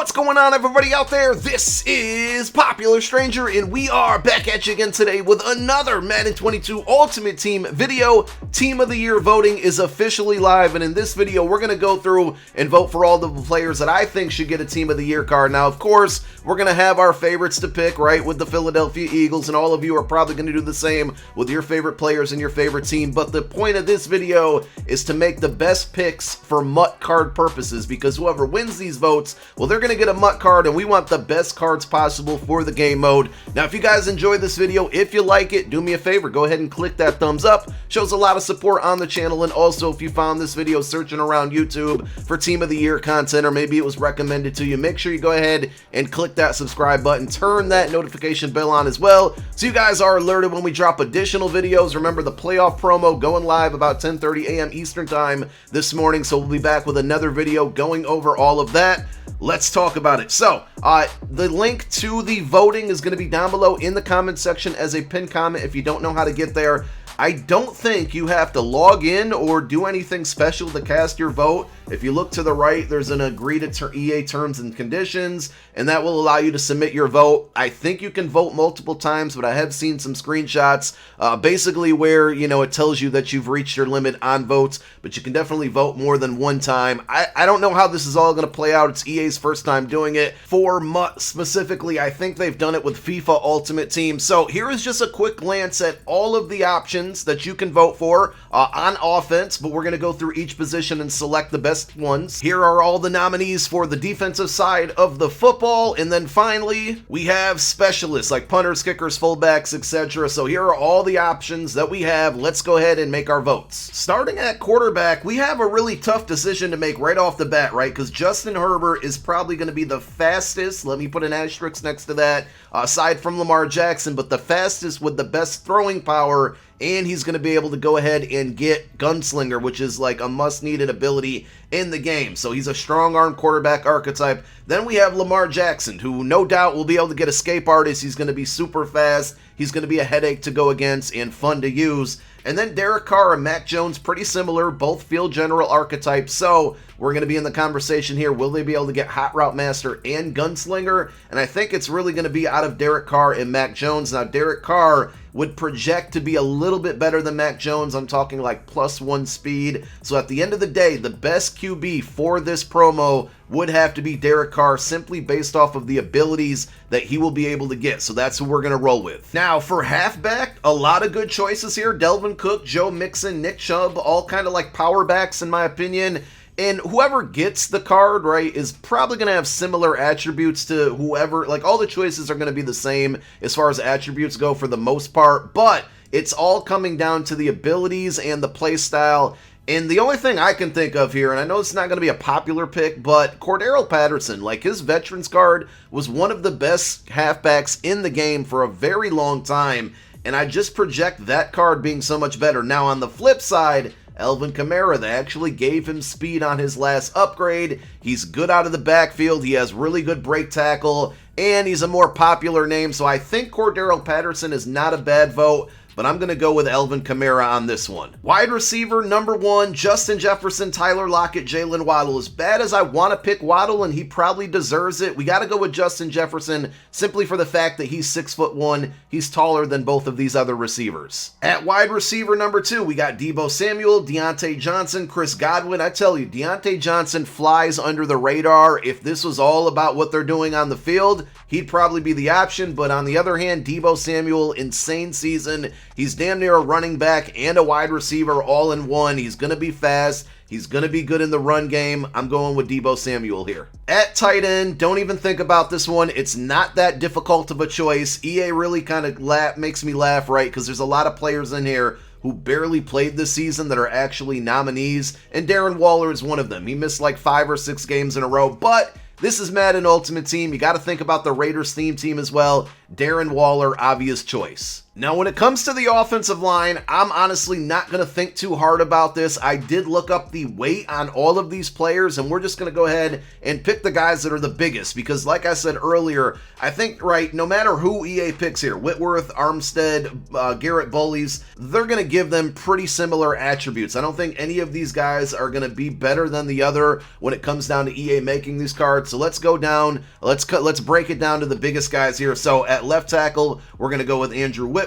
What's going on, everybody out there? This is Popular Stranger, and we are back at you again today with another Madden 22 Ultimate Team video. Team of the Year voting is officially live, and in this video, we're going to go through and vote for all the players that I think should get a Team of the Year card. Now, of course, we're going to have our favorites to pick, right, with the Philadelphia Eagles, and all of you are probably going to do the same with your favorite players and your favorite team. But the point of this video is to make the best picks for MUT card purposes, because whoever wins these votes, well, they're going to get a MUT card, and we want the best cards possible for the game mode. Now, if you guys enjoyed this video, if you like it, do me a favor, go ahead and click that thumbs up. Shows a lot of support on the channel. And also, if you found this video searching around YouTube for Team of the Year content, or maybe it was recommended to you, make sure you go ahead and click that subscribe button. Turn that notification bell on as well, so you guys are alerted when we drop additional videos. Remember, the playoff promo going live about 10:30 a.m. Eastern time this morning, so we'll be back with another video going over all of that. Let's talk about it. So, the link to the voting is going to be down below in the comment section as a pinned comment if you don't know how to get there. I don't think you have to log in or do anything special to cast your vote. If you look to the right, there's an agree to EA terms and conditions, and that will allow you to submit your vote. I think you can vote multiple times, but I have seen some screenshots basically where, you know, it tells you that you've reached your limit on votes, but you can definitely vote more than one time. I don't know how this is all going to play out. It's EA's first time doing it. For MUT specifically, I think they've done it with FIFA Ultimate Team. So here is just a quick glance at all of the options that you can vote for on offense, but we're going to go through each position and select the best ones. Here are all the nominees for the defensive side of the football, and then finally we have specialists like punters, kickers, fullbacks, etc. So here are all the options that we have. Let's go ahead and make our votes. Starting at quarterback, we have a really tough decision to make right off the bat, right? Because Justin Herbert is probably going to be the fastest, let me put an asterisk next to that, aside from Lamar Jackson, but the fastest with the best throwing power, and he's going to be able to go ahead and get Gunslinger, which is like a must-needed ability in the game. So he's a strong-arm quarterback archetype. Then we have Lamar Jackson, who no doubt will be able to get Escape Artist. He's going to be super fast. He's going to be a headache to go against and fun to use. And then Derek Carr and Mac Jones, pretty similar, both field general archetypes. So we're going to be in the conversation here. Will they be able to get Hot Route Master and Gunslinger? And I think it's really going to be out of Derek Carr and Mac Jones. Now, Derek Carr would project to be a little bit better than Mac Jones. I'm talking like +1 speed. So at the end of the day, the best QB for this promo would have to be Derek Carr, simply based off of the abilities that he will be able to get. So that's who we're going to roll with. Now, for halfback, a lot of good choices here. Delvin Cook, Joe Mixon, Nick Chubb, all kind of like power backs in my opinion. And whoever gets the card, right, is probably going to have similar attributes to whoever. Like, all the choices are going to be the same as far as attributes go for the most part. But it's all coming down to the abilities and the play style. And the only thing I can think of here, and I know it's not going to be a popular pick, but Cordero Patterson, like, his Veterans card was one of the best halfbacks in the game for a very long time. And I just project that card being so much better. Now, on the flip side, Alvin Kamara, they actually gave him speed on his last upgrade. He's good out of the backfield. He has really good break tackle, and he's a more popular name. So I think Cordero Patterson is not a bad vote, but I'm going to go with Alvin Kamara on this one. Wide receiver number 1, Justin Jefferson, Tyler Lockett, Jalen Waddle. As bad as I want to pick Waddle, and he probably deserves it, we got to go with Justin Jefferson simply for the fact that he's 6'1". He's taller than both of these other receivers. At wide receiver number 2, we got Deebo Samuel, Deontay Johnson, Chris Godwin. I tell you, Deontay Johnson flies under the radar. If this was all about what they're doing on the field, he'd probably be the option. But on the other hand, Deebo Samuel, insane season. He's damn near a running back and a wide receiver all in one. He's going to be fast. He's going to be good in the run game. I'm going with Deebo Samuel here. At tight end, don't even think about this one. It's not that difficult of a choice. EA really kind of makes me laugh, right? Because there's a lot of players in here who barely played this season that are actually nominees, and Darren Waller is one of them. He missed like 5 or 6 games in a row, but this is Madden Ultimate Team. You got to think about the Raiders theme team as well. Darren Waller, obvious choice. Now, when it comes to the offensive line, I'm honestly not going to think too hard about this. I did look up the weight on all of these players, and we're just going to go ahead and pick the guys that are the biggest because, like I said earlier, I think, right, no matter who EA picks here, Whitworth, Armstead, Garrett Bullies, they're going to give them pretty similar attributes. I don't think any of these guys are going to be better than the other when it comes down to EA making these cards. So let's go down, let's break it down to the biggest guys here. So at left tackle, we're going to go with Andrew Whitworth.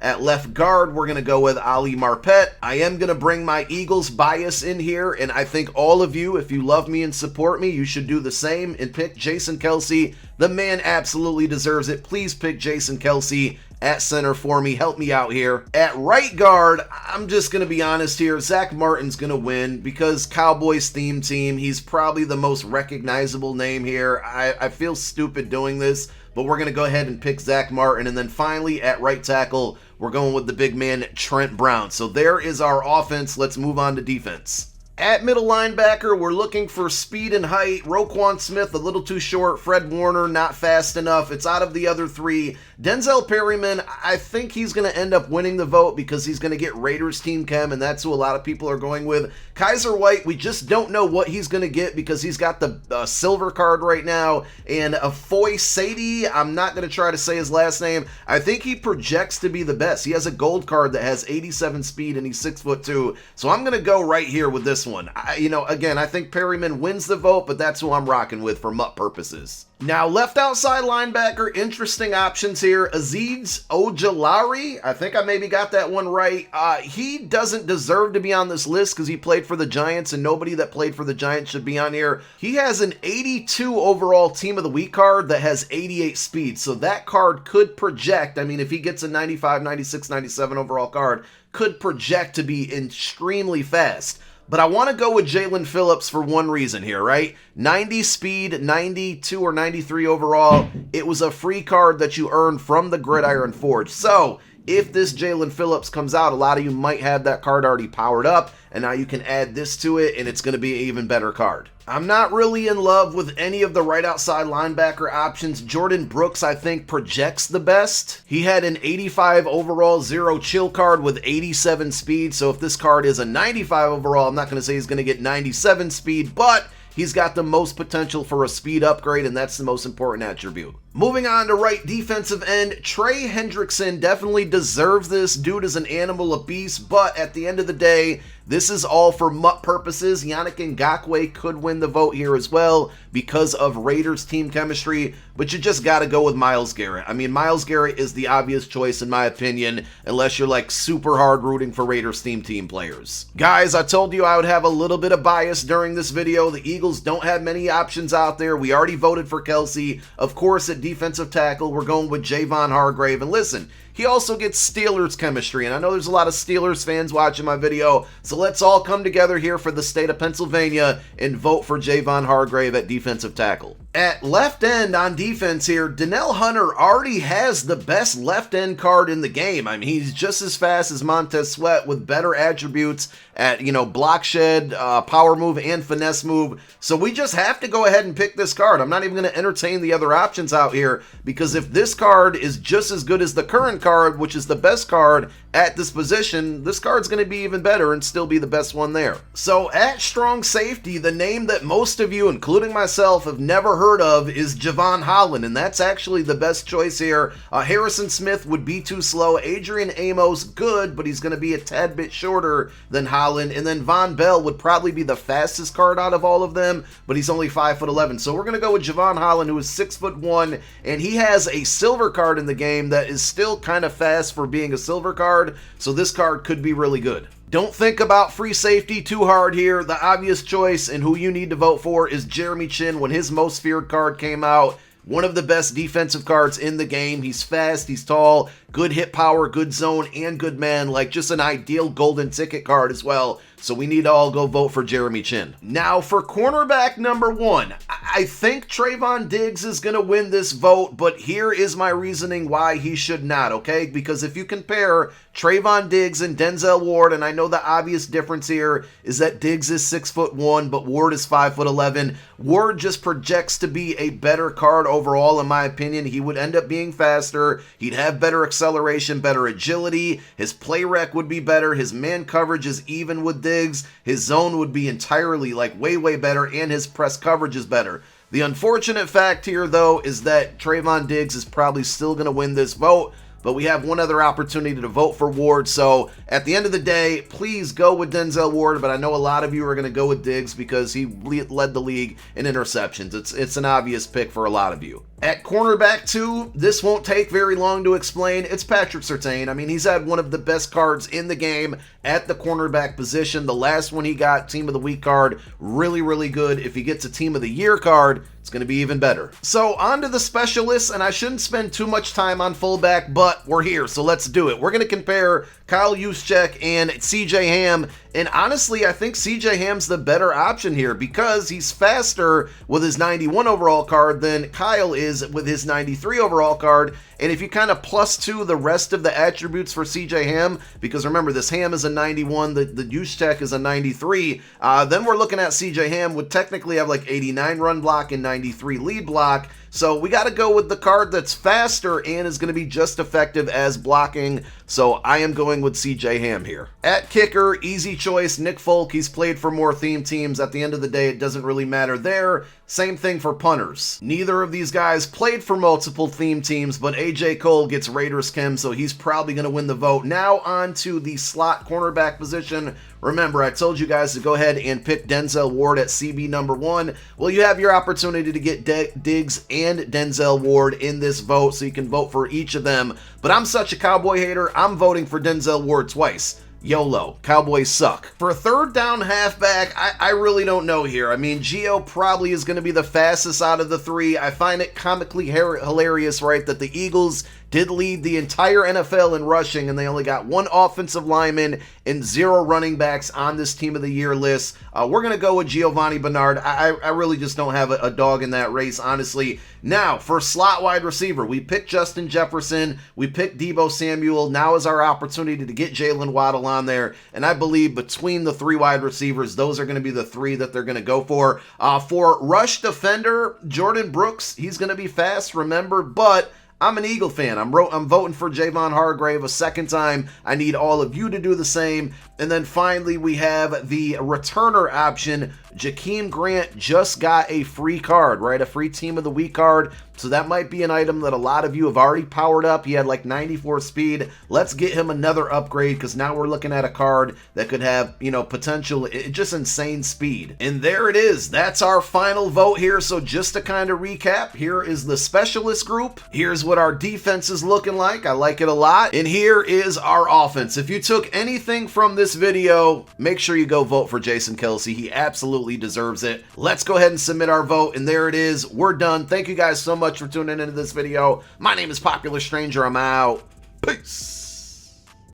At left guard, we're going to go with Ali Marpet. I am going to bring my Eagles bias in here, and I think all of you, if you love me and support me, you should do the same and pick Jason Kelce. The man absolutely deserves it. Please pick Jason Kelce at center for me. Help me out here. At right guard, I'm just going to be honest here. Zach Martin's going to win because Cowboys theme team, he's probably the most recognizable name here. I feel stupid doing this, but we're going to go ahead and pick Zach Martin. And then finally, at right tackle, we're going with the big man, Trent Brown. So there is our offense. Let's move on to defense. At middle linebacker, we're looking for speed and height. Roquan Smith, a little too short. Fred Warner, not fast enough. It's out of the other three. Denzel Perryman, I think he's going to end up winning the vote because he's going to get Raiders team chem, and that's who a lot of people are going with. Kaiser White, we just don't know what he's going to get because he's got the silver card right now. And Afoy Sadie, I'm not going to try to say his last name. I think he projects to be the best. He has a gold card that has 87 speed, and he's 6'2". So I'm going to go right here with this one. Again, I think Perryman wins the vote, but that's who I'm rocking with for MUT purposes. Now, left outside linebacker, interesting options here. Azeez Ojulari, I think I maybe got that one right. He doesn't deserve to be on this list because he played for the Giants, and nobody that played for the Giants should be on here. He has an 82 overall Team of the Week card that has 88 speed, so that card could project, I mean, if he gets a 95, 96, 97 overall card, could project to be extremely fast. But I want to go with Jalen Phillips for one reason here, right? 90 speed, 92 or 93 overall. It was a free card that you earned from the Gridiron Forge. So if this Jalen Phillips comes out, a lot of you might have that card already powered up, and now you can add this to it, and it's going to be an even better card. I'm not really in love with any of the right outside linebacker options. Jordan Brooks, I think, projects the best. He had an 85 overall zero chill card with 87 speed, so if this card is a 95 overall, I'm not going to say he's going to get 97 speed, but he's got the most potential for a speed upgrade, and that's the most important attribute. Moving on to right defensive end, Trey Hendrickson definitely deserves this. Dude is an animal, a beast, but at the end of the day, this is all for MUT purposes. Yannick Ngakoue could win the vote here as well because of Raiders team chemistry, but you just got to go with Myles Garrett. I mean, Myles Garrett is the obvious choice in my opinion, unless you're like super hard rooting for Raiders team players. Guys, I told you I would have a little bit of bias during this video. The Eagles don't have many options out there. We already voted for Kelce. Of course, at defensive tackle, we're going with Javon Hargrave. And listen, he also gets Steelers chemistry, and I know there's a lot of Steelers fans watching my video, so let's all come together here for the state of Pennsylvania and vote for Javon Hargrave at defensive tackle. At left end on defense here, Danielle Hunter already has the best left end card in the game. I mean, he's just as fast as Montez Sweat with better attributes at, block shed, power move, and finesse move. So we just have to go ahead and pick this card. I'm not even going to entertain the other options out here because if this card is just as good as the current card, which is the best card at this position, this card's going to be even better and still be the best one there. So at strong safety, the name that most of you, including myself, have never heard of is Javon Holland, and that's actually the best choice here. Harrison Smith would be too slow. Adrian Amos, good, but he's going to be a tad bit shorter than Holland. And then Von Bell would probably be the fastest card out of all of them, but he's only 5'11". So we're going to go with Javon Holland, who is 6'1", and he has a silver card in the game that is still kind of fast for being a silver card. So this card could be really good. Don't think about free safety too hard here. The obvious choice and who you need to vote for is Jeremy Chin when his most feared card came out. One of the best defensive cards in the game. He's fast, he's tall, good hit power, good zone, and good man. Like just an ideal golden ticket card as well. So we need to all go vote for Jeremy Chin. Now for cornerback number 1, I think Trayvon Diggs is going to win this vote, but here is my reasoning why he should not, okay? Because if you compare Trayvon Diggs and Denzel Ward, and I know the obvious difference here is that Diggs is 6'1", but Ward is 5'11". Ward just projects to be a better card overall, in my opinion. He would end up being faster. He'd have better acceleration, better agility. His play rec would be better. His man coverage is even with Diggs. His zone would be entirely like way better, and his press coverage is better. The unfortunate fact here, though, is that Trayvon Diggs is probably still going to win this vote, but we have one other opportunity to vote for Ward. So at the end of the day, please go with Denzel Ward, but I know a lot of you are going to go with Diggs because he led the league in interceptions. It's an obvious pick for a lot of you. At cornerback 2, this won't take very long to explain. It's Patrick Surtain. I mean, he's had one of the best cards in the game at the cornerback position. The last one he got, Team of the Week card, really good. If he gets a Team of the Year card, it's going to be even better. So on to the specialists, and I shouldn't spend too much time on fullback, but we're here, so let's do it. We're going to compare Kyle Juszczyk and CJ Ham, and honestly, I think CJ Ham's the better option here because he's faster with his 91 overall card than Kyle is with his 93 overall card. And if you kind of +2 the rest of the attributes for CJ Ham, because remember, this Ham is a 91, the Juszczyk is a 93, then we're looking at CJ Ham would technically have like 89 run block and 93 lead block. So we got to go with the card that's faster and is going to be just effective as blocking. So I am going with CJ Ham here. At kicker, easy choice, Nick Folk. He's played for more theme teams. At the end of the day, it doesn't really matter there. Same thing for punters. Neither of these guys played for multiple theme teams, but AJ Cole gets Raiders chem, so he's probably going to win the vote. Now on to the slot cornerback position. Remember, I told you guys to go ahead and pick Denzel Ward at CB number 1. Well, you have your opportunity to get Diggs and Denzel Ward in this vote, so you can vote for each of them. But I'm such a Cowboy hater, I'm voting for Denzel Ward twice. YOLO. Cowboys suck. For a third down halfback, I really don't know here. I mean, Gio probably is going to be the fastest out of the three. I find it comically hilarious, right, that the Eagles did lead the entire NFL in rushing, and they only got one offensive lineman and 0 running backs on this Team of the Year list. We're going to go with Giovanni Bernard. I really just don't have a dog in that race, honestly. Now, for slot wide receiver, we picked Justin Jefferson. We picked Deebo Samuel. Now is our opportunity to get Jalen Waddle on there, and I believe between the 3 wide receivers, those are going to be the 3 that they're going to go for. For rush defender, Jordan Brooks, he's going to be fast, remember, but I'm an Eagle fan. I'm voting for Javon Hargrave a second time. I need all of you to do the same. And then finally, we have the returner option. Jakeem Grant just got a free card, right? A free Team of the Week card. So that might be an item that a lot of you have already powered up. He had like 94 speed. Let's get him another upgrade because now we're looking at a card that could have, potential, just insane speed. And there it is. That's our final vote here. So just to kind of recap, here is the specialist group. Here's what our defense is looking like. I like it a lot. And here is our offense. If you took anything from this video, make sure you go vote for Jason Kelce. He absolutely deserves it. Let's go ahead and submit our vote. And there it is. We're done. Thank you guys so much for tuning into this video. My name is Popular Stranger. I'm out. Peace.